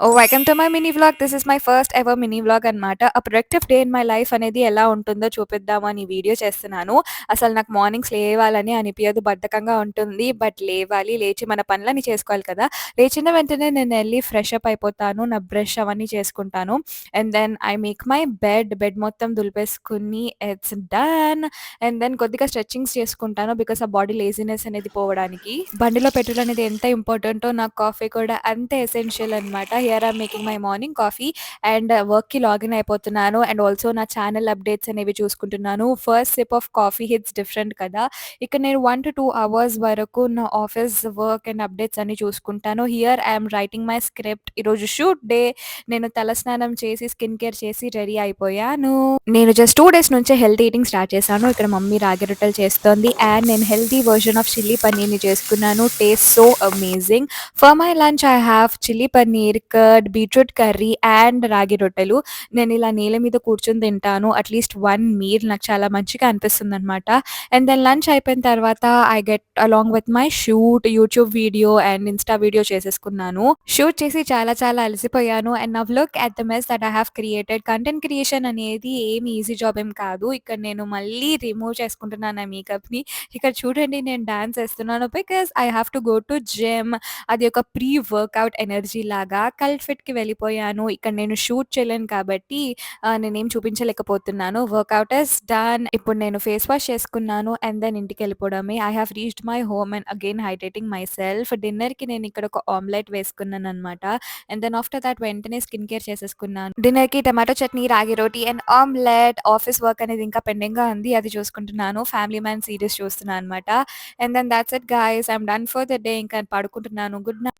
Welcome to my mini vlog. This is my first ever mini vlog అనమాట. Productive day in my life అనేది ఎలా ఉంటుందో చూపిద్దామని video చేస్తున్నాను. అసలు నాకు మార్నింగ్స్ లేవాలని అనిపియదు. బద్ధకంగా ఉంటుంది. బట్ లేవాలి. లేచి మన పనులన్నీ చేసుకోవాలి కదా! లేచిన వెంటనే నేనెళ్ళి ఫ్రెష్ అప్ అయిపోతాను. నా బ్రష్ అవన్నీ చేసుకుంటాను. And then I make my bed మొత్తం దులిపేసుకొని ఇట్స్ డన్. అండ్ దెన్ కొద్దిగా స్ట్రెచింగ్స్ చేసుకుంటాను. బికాస్ ఆ బాడీ లేజినెస్ అనేది పోవడానికి. బండిలో పెట్రోల్ అనేది ఎంత ఇంపార్టెంటో నాకు కాఫీ కూడా అంతే ఎసెన్షియల్ అనమాట. Here I'm making my morning coffee and వర్క్‌కి లాగిన్ అయిపోతున్నాను. అండ్ ఆల్సో నా ఛానల్ అప్డేట్స్ అనేవి చూసుకుంటున్నాను. First SIP of coffee hits different కదా! ఇక్కడ నేను 1-2 అవర్స్ వరకు నా ఆఫీస్ వర్క్ అండ్ అప్డేట్స్ అన్నీ చూసుకుంటాను. Here I'm writing my script. ఈరోజు షూట్ డే. నేను తలస్నానం చేసి, స్కిన్ కేర్ చేసి రెడీ అయిపోయాను. నేను జస్ట్ 2 డేస్ నుంచే హెల్తీ ఈటింగ్ స్టార్ట్ చేశాను. ఇక్కడ మమ్మీ రాగి రొట్టెలు చేస్తోంది. అండ్ నేను హెల్తీ వెర్షన్ ఆఫ్ చిల్లీ పన్నీర్‌ని చేసుకున్నాను. Taste so amazing. For my lunch I have chilli paneer, curd, beetroot curry and రాగి రొట్టెలు. నేను ఇలా నేల మీద కూర్చొని తింటాను. అట్‌లీస్ట్ 1 మీల్ నాకు చాలా మంచిగా అనిపిస్తుందనమాట. అండ్ దెన్ లంచ్ అయిపోయిన తర్వాత I get along with my shoot, YouTube video and insta video చేసేసుకున్నాను. షూట్ చేసి చాలా చాలా అలసిపోయాను. And now look at the mess that I have created. Content creation అనేది ఏమి ఈజీ జాబ్ ఏం కాదు. ఇక్కడ నేను మళ్ళీ రిమూవ్ చేసుకుంటున్నాను నా మేకప్‌ని. ఇక్కడ చూడండి నేను డాన్స్ ఏస్తున్నాను. Because I have to go to gym. అది ఒక ప్రీ వర్కౌట్ ఎనర్జీ లాగా కల్ట్ ఫిట్‌కి వెళ్ళిపోయాను. ఇక్కడ నేను షూట్ చేయలేను కాబట్టి నేనేం చూపించలేకపోతున్నాను. Work out is done. ఇప్పుడు నేను ఫేస్ వాష్ చేసుకున్నాను. అండ్ దెన్ ఇంటికెళ్ళిపోవడమే. I have reached my home and again hydrating myself. డిన్నర్‌కి నేను ఇక్కడ ఒక ఆమ్లెట్ వేసుకున్నాననమాట. అండ్ దెన్ ఆఫ్టర్ థాట్ వెంటనే స్కిన్ కేర్ చేసేసుకున్నాను. డిన్నర్‌కి టమాటో చట్నీ, రాగి రోటి అండ్ ఆమ్లెట్. ఆఫీస్ వర్క్ అనేది ఇంకా పెండింగ్‌గా ఉంది. అది చూసుకుంటున్నాను. ఫ్యామిలీ మ్యాన్ సీరీస్ చూస్తున్నాను అనమాట. And then that's it guys. I'm done for the day. ఇంకా పడుకుంటున్నాను. Good night.